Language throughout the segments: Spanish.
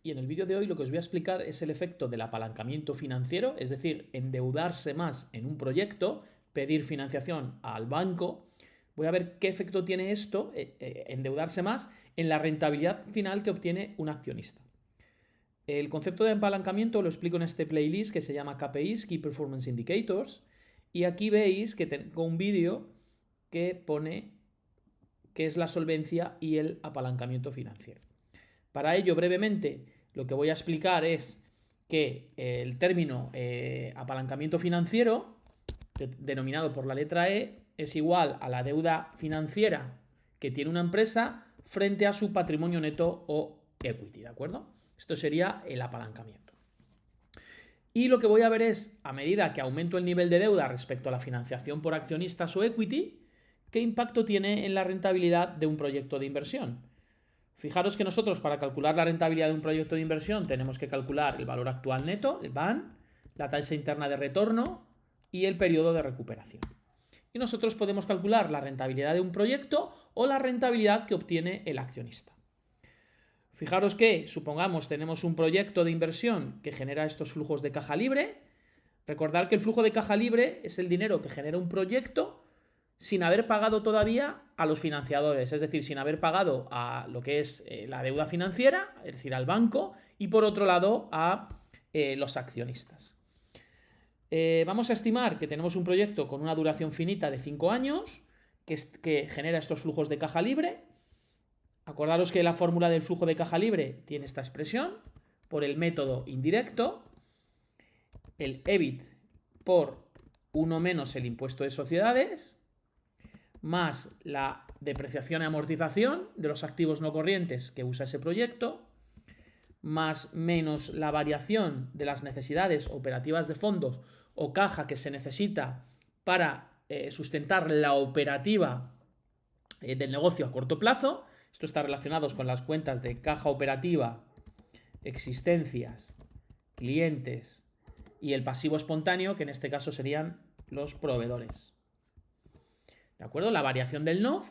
Y en el vídeo de hoy lo que os voy a explicar es el efecto del apalancamiento financiero, es decir, endeudarse más en un proyecto, pedir financiación al banco. Voy a ver qué efecto tiene esto, endeudarse más, en la rentabilidad final que obtiene un accionista. El concepto de apalancamiento lo explico en este playlist que se llama KPIs, Key Performance Indicators, y aquí veis que tengo un vídeo que pone qué es la solvencia y el apalancamiento financiero. Para ello, brevemente, lo que voy a explicar es que el término apalancamiento financiero, denominado por la letra E, es igual a la deuda financiera que tiene una empresa frente a su patrimonio neto o equity, ¿de acuerdo? Esto sería el apalancamiento. Y lo que voy a ver es, a medida que aumento el nivel de deuda respecto a la financiación por accionistas o equity, qué impacto tiene en la rentabilidad de un proyecto de inversión. Fijaros que nosotros, para calcular la rentabilidad de un proyecto de inversión, tenemos que calcular el valor actual neto, el VAN, la tasa interna de retorno y el periodo de recuperación. Y nosotros podemos calcular la rentabilidad de un proyecto o la rentabilidad que obtiene el accionista. Fijaros que, supongamos, tenemos un proyecto de inversión que genera estos flujos de caja libre. Recordad que el flujo de caja libre es el dinero que genera un proyecto sin haber pagado todavía a los financiadores, es decir, sin haber pagado a lo que es la deuda financiera, es decir, al banco, y por otro lado a los accionistas. Vamos a estimar que tenemos un proyecto con una duración finita de 5 años que genera estos flujos de caja libre. Acordaros que la fórmula del flujo de caja libre tiene esta expresión por el método indirecto, el EBIT por 1 menos el impuesto de sociedades, más la depreciación y amortización de los activos no corrientes que usa ese proyecto, más menos la variación de las necesidades operativas de fondos o caja que se necesita para sustentar la operativa del negocio a corto plazo. Esto está relacionado con las cuentas de caja operativa, existencias, clientes y el pasivo espontáneo, que en este caso serían los proveedores. ¿De acuerdo? La variación del NOV,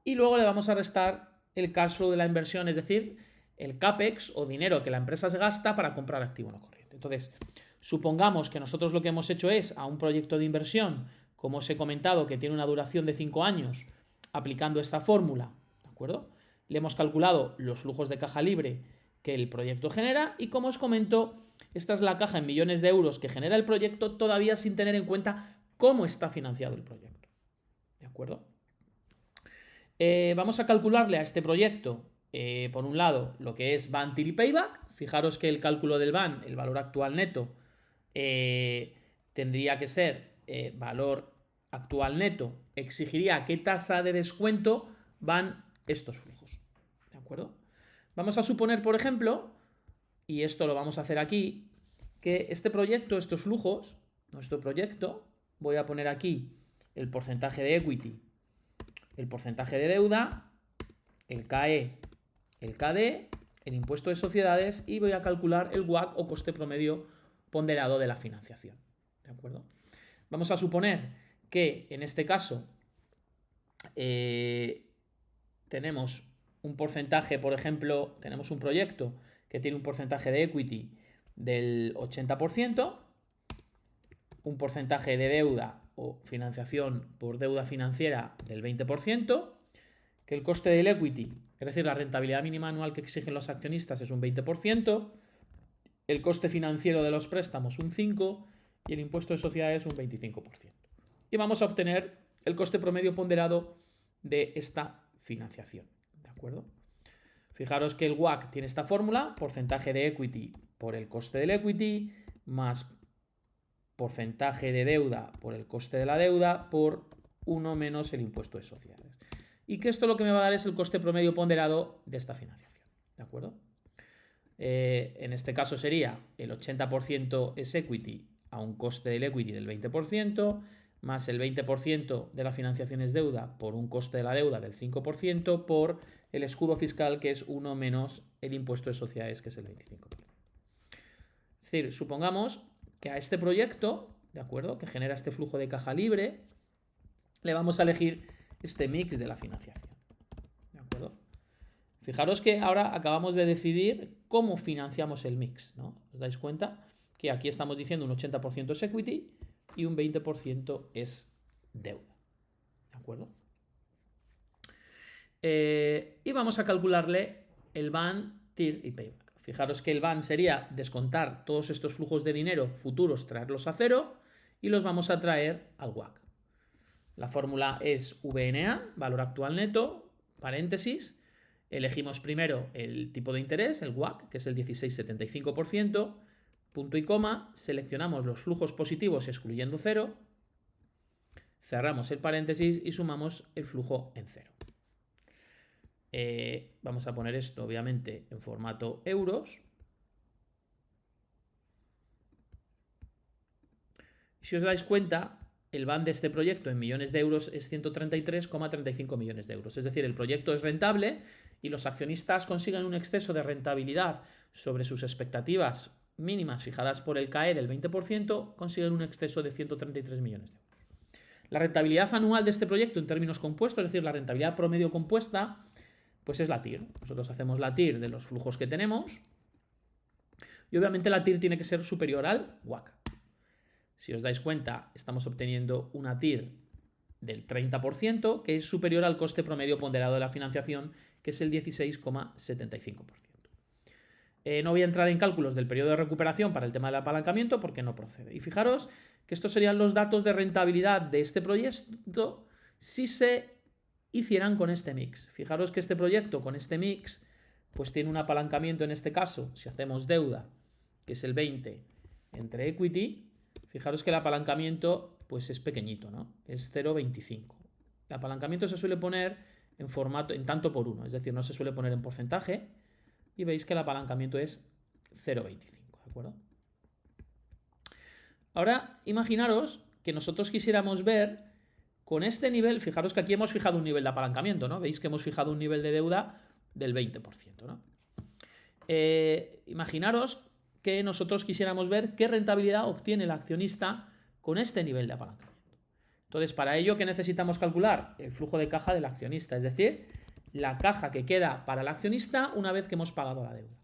y luego le vamos a restar el cash flow de la inversión, es decir, el CAPEX o dinero que la empresa se gasta para comprar activo no corriente. Entonces, supongamos que nosotros lo que hemos hecho es a un proyecto de inversión, como os he comentado, que tiene una duración de 5 años, aplicando esta fórmula, ¿de acuerdo? Le hemos calculado los flujos de caja libre que el proyecto genera y, como os comento, esta es la caja en millones de euros que genera el proyecto, todavía sin tener en cuenta cómo está financiado el proyecto. ¿De acuerdo? Vamos a calcularle a este proyecto, por un lado, lo que es VAN TIR y Payback. Fijaros que el cálculo del VAN, el valor actual neto, tendría que ser valor actual neto, exigiría qué tasa de descuento van estos flujos. ¿De acuerdo? Vamos a suponer, por ejemplo, y esto lo vamos a hacer aquí, que este proyecto, estos flujos, nuestro proyecto, voy a poner aquí el porcentaje de equity, el porcentaje de deuda, el KE, el KD, el impuesto de sociedades, y voy a calcular el WACC o coste promedio ponderado de la financiación. ¿De acuerdo? Vamos a suponer que en este caso tenemos un porcentaje, por ejemplo, tenemos un proyecto que tiene un porcentaje de equity del 80%, un porcentaje de deuda o financiación por deuda financiera del 20%, que el coste del equity, es decir, la rentabilidad mínima anual que exigen los accionistas, es un 20%, el coste financiero de los préstamos un 5% y el impuesto de sociedades un 25%. Y vamos a obtener el coste promedio ponderado de esta financiación. ¿De acuerdo? Fijaros que el WACC tiene esta fórmula, porcentaje de equity por el coste del equity, más porcentaje de deuda por el coste de la deuda por 1 menos el impuesto de sociedades. Y que esto lo que me va a dar es el coste promedio ponderado de esta financiación. ¿De acuerdo? En este caso sería el 80% es equity a un coste del equity del 20%, más el 20% de la financiación es deuda por un coste de la deuda del 5%, por el escudo fiscal, que es 1 menos el impuesto de sociedades, que es el 25%. Es decir, supongamos que a este proyecto, ¿de acuerdo?, que genera este flujo de caja libre, le vamos a elegir este mix de la financiación. ¿De acuerdo? Fijaros que ahora acabamos de decidir cómo financiamos el mix, ¿no? ¿Os dais cuenta? Que aquí estamos diciendo un 80% es equity y un 20% es deuda. ¿De acuerdo? Y vamos a calcularle el BAN, TIR y payback. Fijaros que el BAN sería descontar todos estos flujos de dinero futuros, traerlos a cero y los vamos a traer al WACC. La fórmula es VNA, valor actual neto, paréntesis. Elegimos primero el tipo de interés, el WACC, que es el 16,75%, punto y coma, seleccionamos los flujos positivos excluyendo cero, cerramos el paréntesis y sumamos el flujo en cero. Vamos a poner esto obviamente en formato euros. Si os dais cuenta, el BAN de este proyecto en millones de euros es 133,35 millones de euros. Es decir, el proyecto es rentable y los accionistas consiguen un exceso de rentabilidad sobre sus expectativas mínimas fijadas por el CAE del 20%, consiguen un exceso de 133 millones de euros. La rentabilidad anual de este proyecto en términos compuestos, es decir, la rentabilidad promedio compuesta, pues es la TIR. Nosotros hacemos la TIR de los flujos que tenemos y obviamente la TIR tiene que ser superior al WACC. Si os dais cuenta, estamos obteniendo una TIR del 30%, que es superior al coste promedio ponderado de la financiación, que es el 16,75%. No voy a entrar en cálculos del periodo de recuperación para el tema del apalancamiento porque no procede. Y fijaros que estos serían los datos de rentabilidad de este proyecto si se hicieran con este mix. Fijaros que este proyecto con este mix pues tiene un apalancamiento en este caso, si hacemos deuda, que es el 20 entre equity, fijaros que el apalancamiento pues es pequeñito, ¿no? Es 0,25. El apalancamiento se suele poner en formato, en tanto por uno, es decir, no se suele poner en porcentaje y veis que el apalancamiento es 0,25, ¿de acuerdo? Ahora, imaginaros que nosotros quisiéramos ver con este nivel, fijaros que aquí hemos fijado un nivel de apalancamiento, ¿no? Veis que hemos fijado un nivel de deuda del 20%, ¿no? Imaginaros que nosotros quisiéramos ver qué rentabilidad obtiene el accionista con este nivel de apalancamiento. Entonces, para ello, ¿qué necesitamos calcular? El flujo de caja del accionista, es decir, la caja que queda para el accionista una vez que hemos pagado la deuda.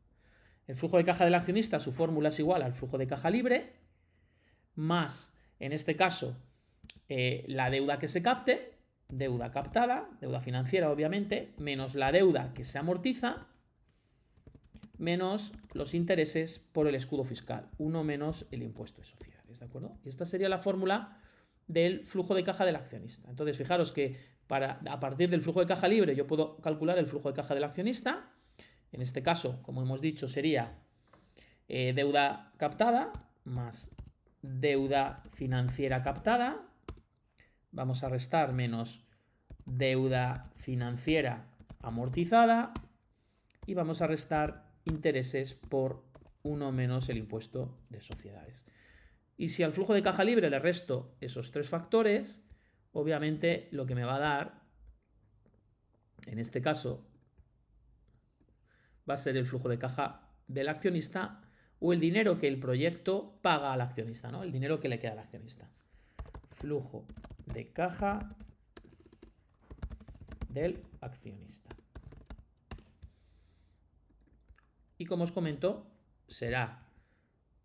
El flujo de caja del accionista, su fórmula es igual al flujo de caja libre, más, en este caso, la deuda que se capte, deuda captada, deuda financiera obviamente, menos la deuda que se amortiza, menos los intereses por el escudo fiscal, 1 menos el impuesto de sociedades, ¿de acuerdo? Y esta sería la fórmula del flujo de caja del accionista. Entonces, fijaros que a partir del flujo de caja libre yo puedo calcular el flujo de caja del accionista. En este caso, como hemos dicho, sería deuda captada más deuda financiera captada. Vamos a restar menos deuda financiera amortizada y vamos a restar intereses por 1 menos el impuesto de sociedades. Y si al flujo de caja libre le resto esos tres factores, obviamente lo que me va a dar, en este caso, va a ser el flujo de caja del accionista o el dinero que el proyecto paga al accionista, ¿no? El dinero que le queda al accionista. Flujo de caja del accionista. Y como os comento, será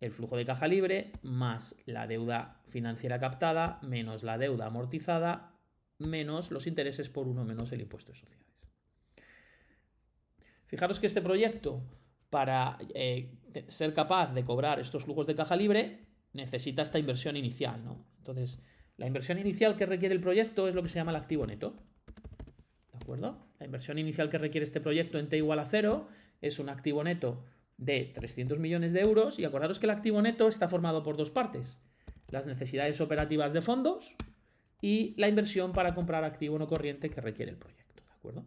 el flujo de caja libre más la deuda financiera captada menos la deuda amortizada menos los intereses por 1 menos el impuesto de sociedades. Fijaros que este proyecto, para ser capaz de cobrar estos flujos de caja libre, necesita esta inversión inicial, ¿no? Entonces, la inversión inicial que requiere el proyecto es lo que se llama el activo neto. ¿De acuerdo? La inversión inicial que requiere este proyecto en t igual a 0 es un activo neto de 300 millones de euros y acordaros que el activo neto está formado por dos partes: las necesidades operativas de fondos y la inversión para comprar activo no corriente que requiere el proyecto, ¿de acuerdo?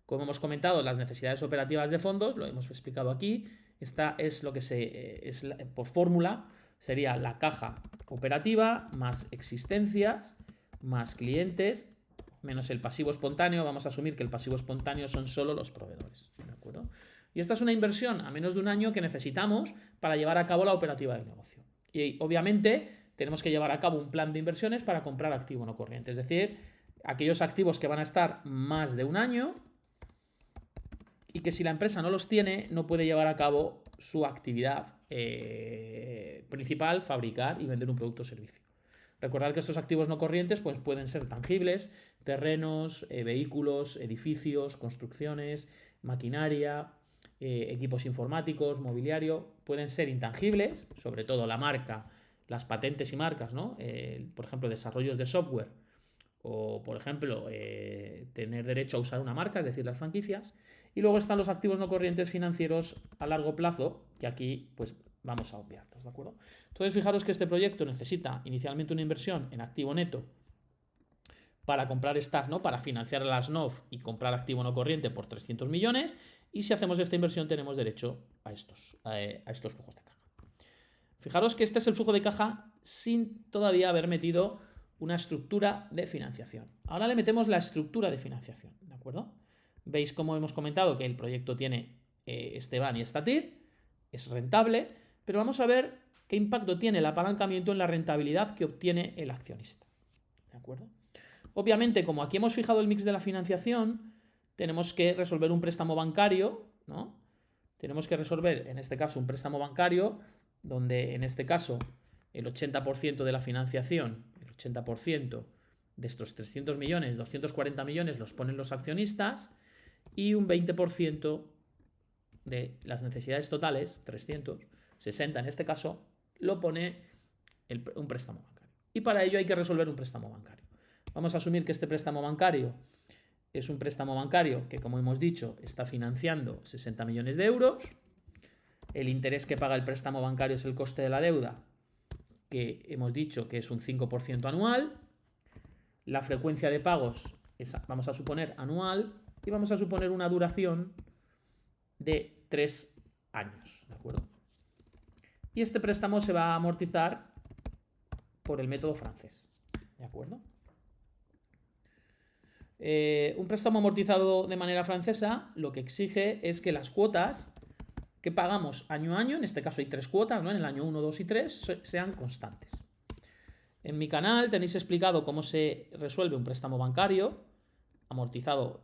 Como hemos comentado, las necesidades operativas de fondos, lo hemos explicado aquí, esta es lo que por fórmula sería la caja operativa más existencias más clientes menos el pasivo espontáneo. Vamos a asumir que el pasivo espontáneo son solo los proveedores, ¿de acuerdo? Y esta es una inversión a menos de un año que necesitamos para llevar a cabo la operativa del negocio. Y obviamente tenemos que llevar a cabo un plan de inversiones para comprar activo no corriente, es decir, aquellos activos que van a estar más de un año y que si la empresa no los tiene, no puede llevar a cabo su actividad principal, fabricar y vender un producto o servicio. Recordad que estos activos no corrientes pues, pueden ser tangibles, terrenos, vehículos, edificios, construcciones, maquinaria, equipos informáticos, mobiliario. Pueden ser intangibles, sobre todo la marca, las patentes y marcas, ¿no? Por ejemplo, desarrollos de software o, por ejemplo, tener derecho a usar una marca, es decir, las franquicias. Y luego están los activos no corrientes financieros a largo plazo, que aquí pues vamos a obviarlos, ¿de acuerdo? Entonces, fijaros que este proyecto necesita inicialmente una inversión en activo neto para comprar estas, ¿no? Para financiar las NOF y comprar activo no corriente por 300 millones. Y si hacemos esta inversión tenemos derecho a estos flujos de caja. Fijaros que este es el flujo de caja sin todavía haber metido una estructura de financiación. Ahora le metemos la estructura de financiación, ¿de acuerdo? Veis cómo hemos comentado que el proyecto tiene este BAN y esta TIR, es rentable, pero vamos a ver qué impacto tiene el apalancamiento en la rentabilidad que obtiene el accionista, ¿de acuerdo? Obviamente, como aquí hemos fijado el mix de la financiación, tenemos que resolver un préstamo bancario, ¿no? Tenemos que resolver, en este caso, un préstamo bancario, donde en este caso el 80% de la financiación, el 80% de estos 300 millones, 240 millones los ponen los accionistas y un 20% de las necesidades totales, 360 en este caso, lo pone un préstamo bancario. Y para ello hay que resolver un préstamo bancario. Vamos a asumir que este préstamo bancario es un préstamo bancario que, como hemos dicho, está financiando 60 millones de euros. El interés que paga el préstamo bancario es el coste de la deuda, que hemos dicho que es un 5% anual. La frecuencia de pagos vamos a suponer anual y vamos a suponer una duración de 3 años, ¿de acuerdo? Y este préstamo se va a amortizar por el método francés, ¿de acuerdo? Un préstamo amortizado de manera francesa lo que exige es que las cuotas que pagamos año a año, en este caso hay 3 cuotas, ¿no? En el año 1, 2 y 3, sean constantes. En mi canal tenéis explicado cómo se resuelve un préstamo bancario amortizado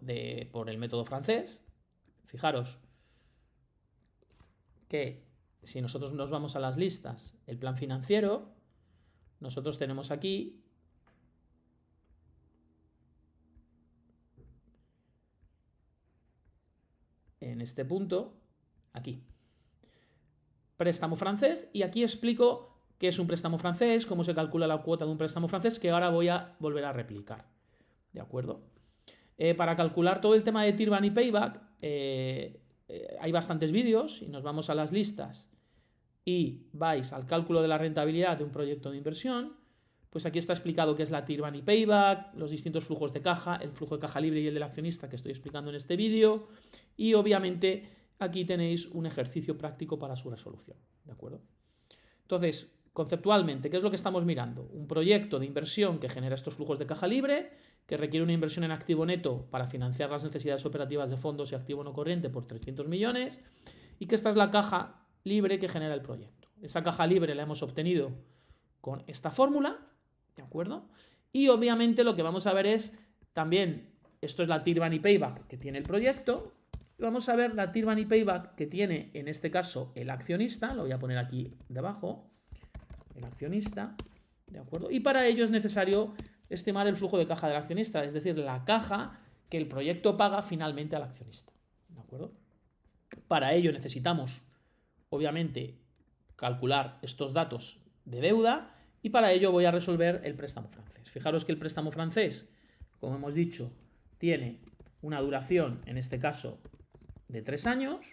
por el método francés. Fijaros que si nosotros nos vamos a las listas, el plan financiero, nosotros tenemos aquí en este punto, aquí, préstamo francés, y aquí explico qué es un préstamo francés, cómo se calcula la cuota de un préstamo francés, que ahora voy a volver a replicar, ¿de acuerdo? Para calcular todo el tema de TIR, BAN y Payback, hay bastantes vídeos, y nos vamos a las listas y vais al cálculo de la rentabilidad de un proyecto de inversión, pues aquí está explicado qué es la TIR, BAN y Payback, los distintos flujos de caja, el flujo de caja libre y el del accionista que estoy explicando en este vídeo, y obviamente aquí tenéis un ejercicio práctico para su resolución, ¿de acuerdo? Entonces, conceptualmente, ¿qué es lo que estamos mirando? Un proyecto de inversión que genera estos flujos de caja libre, que requiere una inversión en activo neto para financiar las necesidades operativas de fondos y activo no corriente por 300 millones, y que esta es la caja libre que genera el proyecto. Esa caja libre la hemos obtenido con esta fórmula, ¿de acuerdo? Y obviamente lo que vamos a ver es también, esto es la TIR, BAN y Payback que tiene el proyecto, y vamos a ver la TIR, BAN y Payback que tiene en este caso el accionista, lo voy a poner aquí debajo, el accionista, ¿de acuerdo? Y para ello es necesario estimar el flujo de caja del accionista, es decir, la caja que el proyecto paga finalmente al accionista, ¿de acuerdo? Para ello necesitamos, obviamente, calcular estos datos de deuda y para ello voy a resolver el préstamo francés. Fijaros que el préstamo francés, como hemos dicho, tiene una duración, en este caso, de 3 años.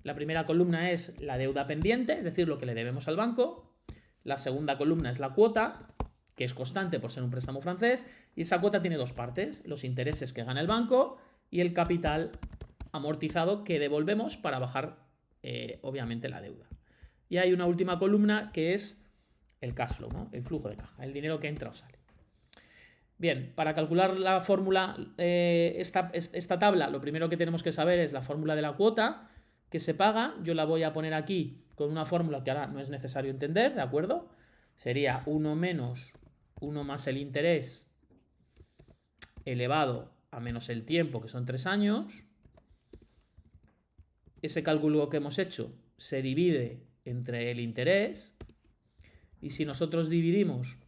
La primera columna es la deuda pendiente, es decir, lo que le debemos al banco. La segunda columna es la cuota, que es constante por ser un préstamo francés, y esa cuota tiene 2 partes, los intereses que gana el banco y el capital amortizado que devolvemos para bajar, obviamente, la deuda. Y hay una última columna que es el cash flow, ¿no? El flujo de caja, el dinero que entra o sale. Bien, para calcular la fórmula, esta tabla, lo primero que tenemos que saber es la fórmula de la cuota que se paga. Yo la voy a poner aquí con una fórmula que ahora no es necesario entender, ¿de acuerdo? Sería 1 menos 1 más el interés elevado a menos el tiempo, que son 3 años, ese cálculo que hemos hecho se divide entre el interés, y si nosotros dividimos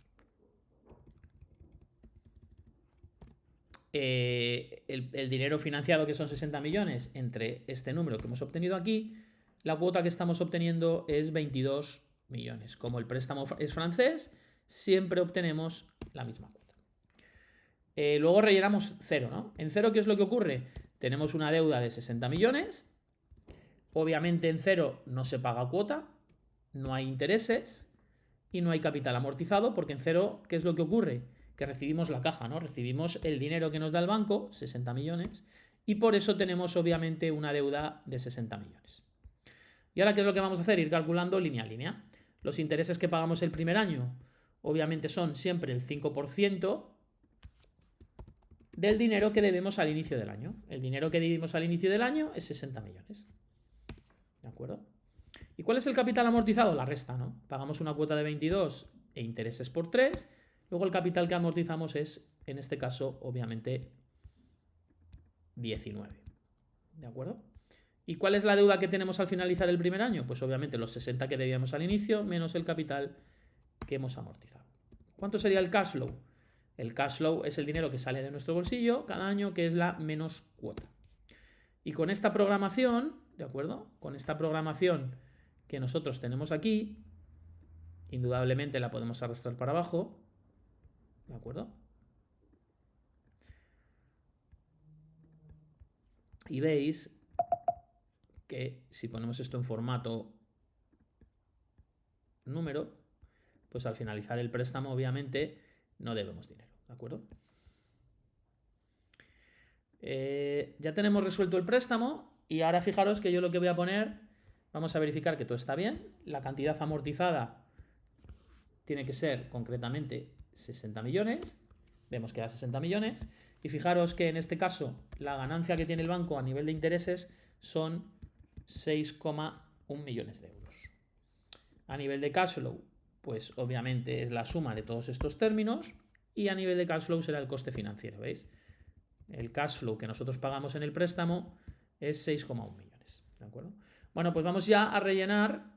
el dinero financiado, que son 60 millones, entre este número que hemos obtenido aquí, la cuota que estamos obteniendo es 22 millones. Como el préstamo es francés, siempre obtenemos la misma cuota. Luego rellenamos cero, ¿no? En cero, ¿qué es lo que ocurre? Tenemos una deuda de 60 millones. Obviamente en cero no se paga cuota, no hay intereses y no hay capital amortizado, porque en cero, ¿qué es lo que ocurre? Que recibimos la caja, ¿no? Recibimos el dinero que nos da el banco, 60 millones, y por eso tenemos obviamente una deuda de 60 millones. Y ahora, ¿qué es lo que vamos a hacer? Ir calculando línea a línea. Los intereses que pagamos el primer año, obviamente son siempre el 5% del dinero que debemos al inicio del año. El dinero que debemos al inicio del año es 60 millones. ¿De acuerdo? ¿Y cuál es el capital amortizado? La resta, ¿no? Pagamos una cuota de 22 e intereses por 3. Luego el capital que amortizamos es, en este caso, obviamente, 19. ¿De acuerdo? ¿Y cuál es la deuda que tenemos al finalizar el primer año? Pues obviamente los 60 que debíamos al inicio menos el capital que hemos amortizado. ¿Cuánto sería el cash flow? El cash flow es el dinero que sale de nuestro bolsillo cada año, que es la menos cuota. Y con esta programación, ¿de acuerdo? Con esta programación que nosotros tenemos aquí, indudablemente la podemos arrastrar para abajo, ¿de acuerdo? Y veis que si ponemos esto en formato número, pues al finalizar el préstamo, obviamente, no debemos dinero, ¿de acuerdo? Ya tenemos resuelto el préstamo y ahora fijaros que yo lo que voy a poner, vamos a verificar que todo está bien. La cantidad amortizada tiene que ser concretamente 60 millones. Vemos que da 60 millones. Y fijaros que en este caso la ganancia que tiene el banco a nivel de intereses son 6,1 millones de euros. A nivel de cash flow, pues obviamente es la suma de todos estos términos, y a nivel de cash flow será el coste financiero, ¿veis? El cash flow que nosotros pagamos en el préstamo es 6,1 millones, ¿de acuerdo? Bueno, pues vamos ya a rellenar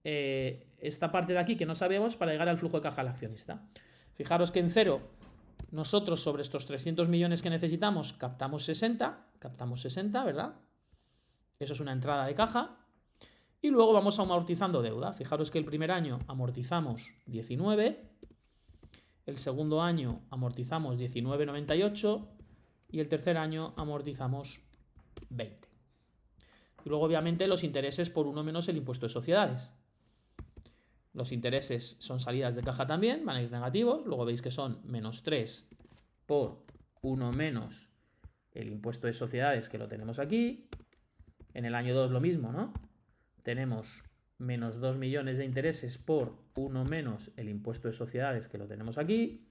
esta parte de aquí que no sabemos para llegar al flujo de caja al accionista. Fijaros que en cero, nosotros sobre estos 300 millones que necesitamos captamos 60, ¿verdad? Eso es una entrada de caja. Y luego vamos amortizando deuda. Fijaros que el primer año amortizamos 19, el segundo año amortizamos 19,98 y el tercer año amortizamos 20. Y luego obviamente los intereses por 1 menos el impuesto de sociedades. Los intereses son salidas de caja también, van a ir negativos. Luego veis que son menos 3 por 1 menos el impuesto de sociedades, que lo tenemos aquí. En el año 2 lo mismo, ¿no? Tenemos menos 2 millones de intereses por 1 menos el impuesto de sociedades, que lo tenemos aquí.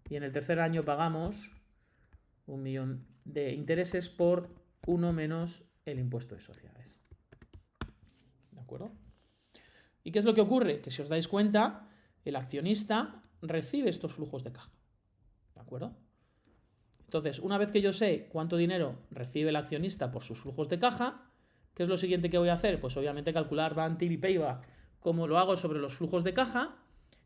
Y en el tercer año pagamos 1 millón de intereses por 1 menos el impuesto de sociedades. ¿De acuerdo? ¿Y qué es lo que ocurre? Que si os dais cuenta, el accionista recibe estos flujos de caja. ¿De acuerdo? Entonces, una vez que yo sé cuánto dinero recibe el accionista por sus flujos de caja, ¿qué es lo siguiente que voy a hacer? Pues obviamente calcular Van-TV Payback. Como lo hago sobre los flujos de caja,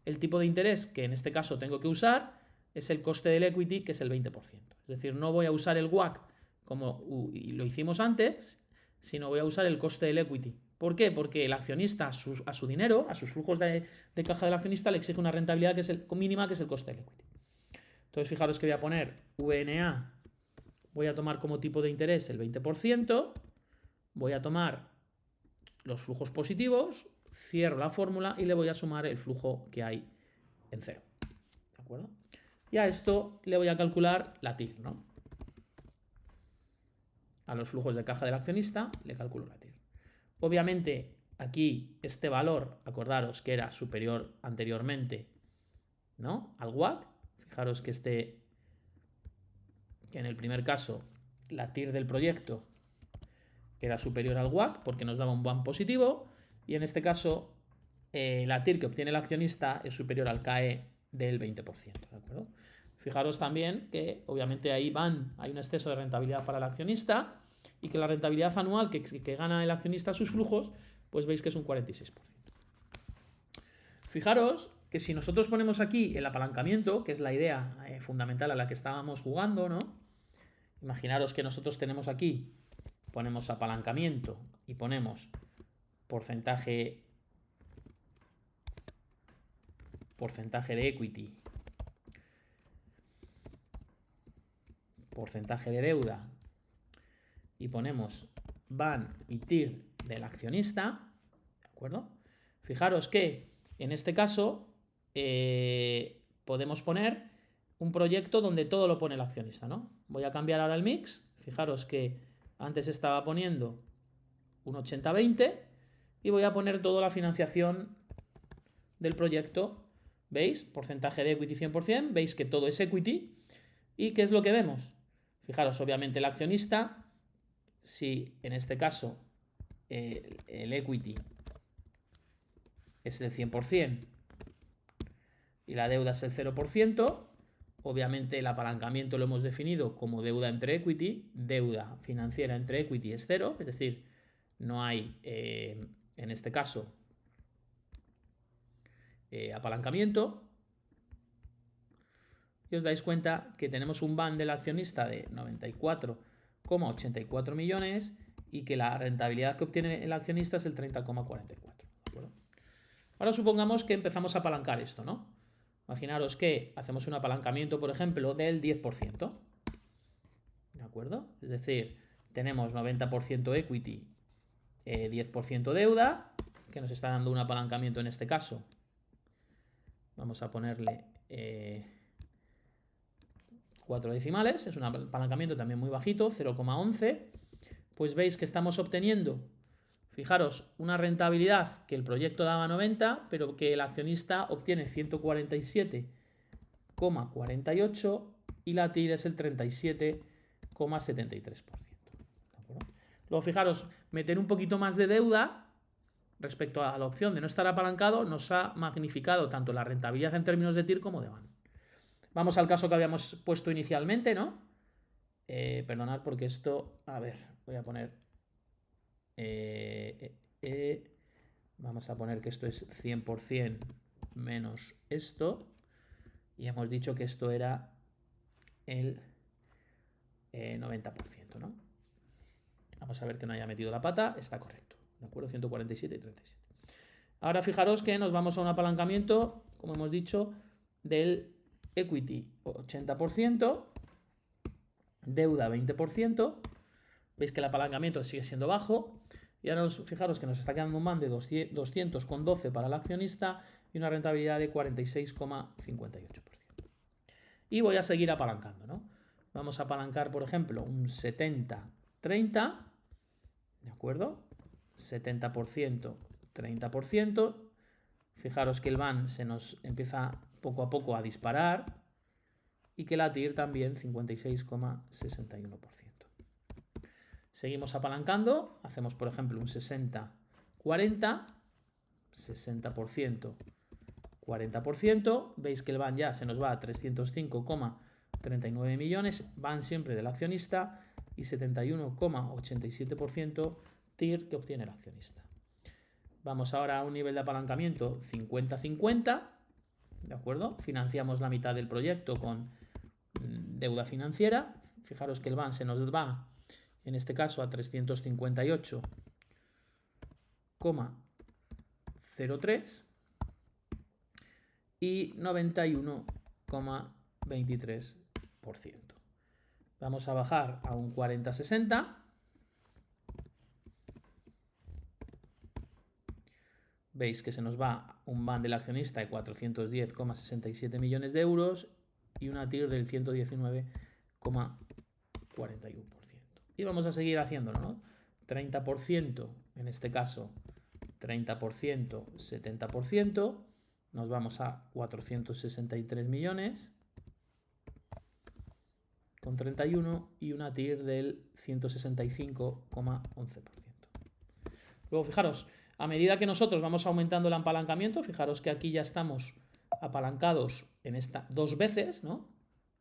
el tipo de interés que en este caso tengo que usar es el coste del equity, que es el 20%. Es decir, no voy a usar el WACC como lo hicimos antes, sino voy a usar el coste del equity. ¿Por qué? Porque el accionista a su dinero, a sus flujos de caja del accionista, le exige una rentabilidad que es mínima, que es el coste del equity. Entonces, fijaros que voy a poner VNA, voy a tomar como tipo de interés el 20%, voy a tomar los flujos positivos, cierro la fórmula y le voy a sumar el flujo que hay en cero. ¿De acuerdo? Y a esto le voy a calcular la TIR, ¿no? A los flujos de caja del accionista le calculo la TIR. Obviamente, aquí este valor, acordaros que era superior anteriormente, ¿no?, al WACC. Fijaros que en el primer caso la TIR del proyecto era superior al WACC porque nos daba un WACC positivo, y en este caso la TIR que obtiene el accionista es superior al CAE del 20%. ¿De acuerdo? Fijaros también que obviamente ahí hay un exceso de rentabilidad para el accionista, y que la rentabilidad anual que gana el accionista a sus flujos, pues veis que es un 46%. Fijaros que si nosotros ponemos aquí el apalancamiento, que es la idea fundamental a la que estábamos jugando, ¿no? Imaginaros que nosotros tenemos aquí, ponemos apalancamiento y ponemos porcentaje de equity, porcentaje de deuda, y ponemos BAN y TIR del accionista, ¿de acuerdo? Fijaros que en este caso podemos poner un proyecto donde todo lo pone el accionista, ¿no? Voy a cambiar ahora el mix. Fijaros que antes estaba poniendo un 80-20 y voy a poner toda la financiación del proyecto. ¿Veis? Porcentaje de equity 100%. Veis que todo es equity. ¿Y qué es lo que vemos? Fijaros, obviamente el accionista, si en este caso el equity es el 100% y la deuda es el 0%, obviamente el apalancamiento lo hemos definido como deuda entre equity, deuda financiera entre equity es 0, es decir, no hay en este caso apalancamiento. Y os dais cuenta que tenemos un BAN del accionista de 94,84 millones y que la rentabilidad que obtiene el accionista es el 30,44. Ahora supongamos que empezamos a apalancar esto, ¿no? Imaginaros que hacemos un apalancamiento, por ejemplo, del 10%. ¿De acuerdo? Es decir, tenemos 90% equity, 10% deuda, que nos está dando un apalancamiento en este caso. Vamos a ponerle 4 decimales, es un apalancamiento también muy bajito, 0,11. Pues veis que estamos obteniendo, fijaros, una rentabilidad que el proyecto daba 90, pero que el accionista obtiene 147,48 y la TIR es el 37,73%. Luego, fijaros, meter un poquito más de deuda respecto a la opción de no estar apalancado nos ha magnificado tanto la rentabilidad en términos de TIR como de BAN. Vamos al caso que habíamos puesto inicialmente, ¿no? Perdonad porque esto... A ver, voy a poner... vamos a poner que esto es 100% menos esto. Y hemos dicho que esto era el 90%, ¿no? Vamos a ver que no haya metido la pata. Está correcto. ¿De acuerdo? 147 y 37. Ahora fijaros que nos vamos a un apalancamiento, como hemos dicho, del equity 80%, deuda 20%. Veis que el apalancamiento sigue siendo bajo. Y ahora fijaros que nos está quedando un BAN de 200,12 para el accionista y una rentabilidad de 46,58%. Y voy a seguir apalancando, ¿no? Vamos a apalancar, por ejemplo, un 70-30, ¿de acuerdo? 70%, 30%. Fijaros que el BAN se nos empieza poco a poco a disparar y que la TIR también 56,61%. Seguimos apalancando, hacemos por ejemplo un 60-40, 60%, 40%, veis que el BAN ya se nos va a 305,39 millones, BAN siempre del accionista y 71,87% TIR que obtiene el accionista. Vamos ahora a un nivel de apalancamiento 50-50, ¿de acuerdo? Financiamos la mitad del proyecto con deuda financiera. Fijaros que el BAN se nos va, en este caso, a 358,03 y 91,23%. Vamos a bajar a un 40-60. Veis que se nos va un BAN del accionista de 410,67 millones de euros y una TIR del 119,41%. Y vamos a seguir haciéndolo, ¿no? 30%, en este caso 30%, 70%. Nos vamos a 463 millones con 31 y una TIR del 165,11%. Luego, fijaros, a medida que nosotros vamos aumentando el apalancamiento, fijaros que aquí ya estamos apalancados en esta 2 veces, ¿no?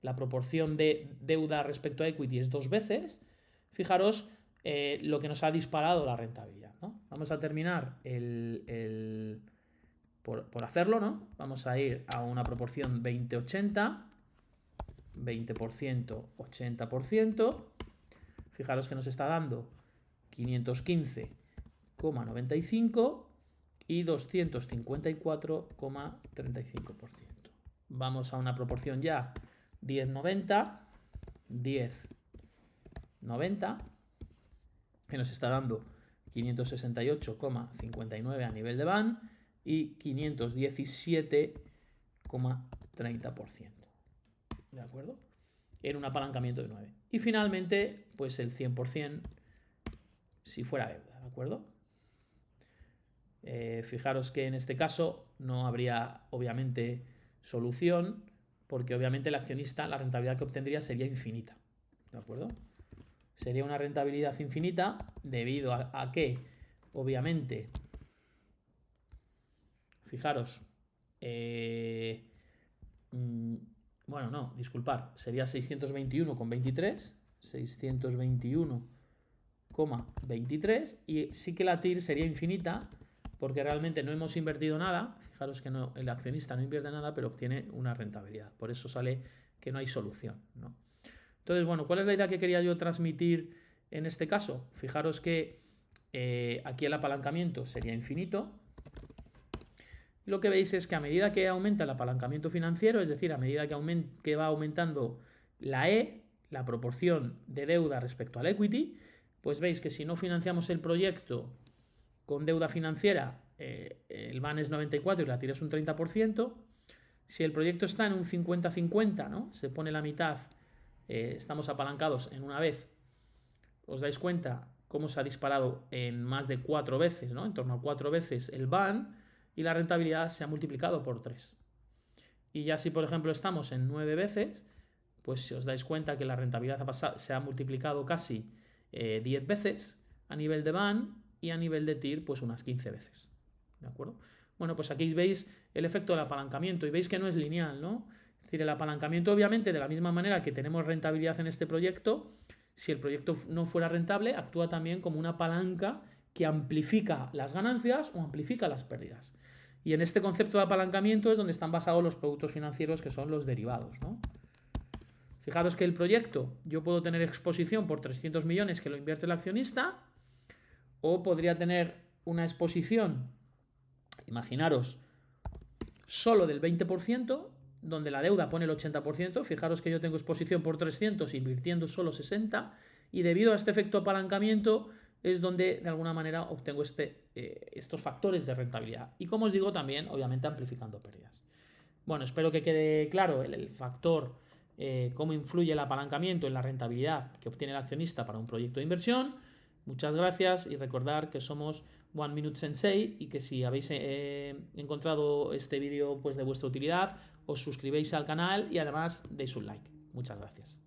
La proporción de deuda respecto a equity es 2 veces. Fijaros, lo que nos ha disparado la rentabilidad, ¿no? Vamos a terminar por hacerlo, ¿no? Vamos a ir a una proporción 20-80, 20%, 80%. Fijaros que nos está dando 515,95 y 254,35%. Vamos a una proporción ya 10-90, 10-90, que nos está dando 568,59 a nivel de BAN y 517,30%. ¿De acuerdo? En un apalancamiento de 9. Y finalmente, pues el 100% si fuera deuda, ¿de acuerdo? Fijaros que en este caso no habría obviamente solución, porque obviamente el accionista, la rentabilidad que obtendría sería infinita, ¿de acuerdo? Sería una rentabilidad infinita debido a que obviamente, fijaros, bueno, no, disculpar, sería 621,23, 621,23, y sí que la TIR sería infinita porque realmente no hemos invertido nada. Fijaros que no, el accionista no invierte nada, pero obtiene una rentabilidad. Por eso sale que no hay solución, ¿no? Entonces, bueno, ¿cuál es la idea que quería yo transmitir en este caso? Fijaros que aquí el apalancamiento sería infinito. Lo que veis es que a medida que aumenta el apalancamiento financiero, es decir, a medida que va aumentando la E, la proporción de deuda respecto al equity, pues veis que si no financiamos el proyecto con deuda financiera, el BAN es 94 y la TIR es un 30%. Si el proyecto está en un 50-50, ¿no? Se pone la mitad, estamos apalancados en una vez, os dais cuenta cómo se ha disparado en más de 4 veces, ¿no? En torno a 4 veces el BAN, y la rentabilidad se ha multiplicado por 3. Y ya si, por ejemplo, estamos en 9 veces, pues si os dais cuenta que la rentabilidad se ha multiplicado casi 10 veces a nivel de BAN y a nivel de TIR pues unas 15 veces. ¿De acuerdo? Bueno, pues aquí veis el efecto del apalancamiento y veis que no es lineal, ¿no? Es decir, el apalancamiento obviamente de la misma manera que tenemos rentabilidad en este proyecto, si el proyecto no fuera rentable, actúa también como una palanca que amplifica las ganancias o amplifica las pérdidas. Y en este concepto de apalancamiento es donde están basados los productos financieros, que son los derivados, ¿no? Fijaros que el proyecto, yo puedo tener exposición por 300 millones que lo invierte el accionista, o podría tener una exposición, imaginaros, solo del 20%, donde la deuda pone el 80%. Fijaros que yo tengo exposición por 300 invirtiendo solo 60, y debido a este efecto apalancamiento es donde de alguna manera obtengo estos factores de rentabilidad. Y como os digo, también obviamente amplificando pérdidas. Bueno, espero que quede claro el factor, cómo influye el apalancamiento en la rentabilidad que obtiene el accionista para un proyecto de inversión. Muchas gracias y recordar que somos One Minute Sensei y que si habéis encontrado este vídeo pues de vuestra utilidad, os suscribéis al canal y además deis un like. Muchas gracias.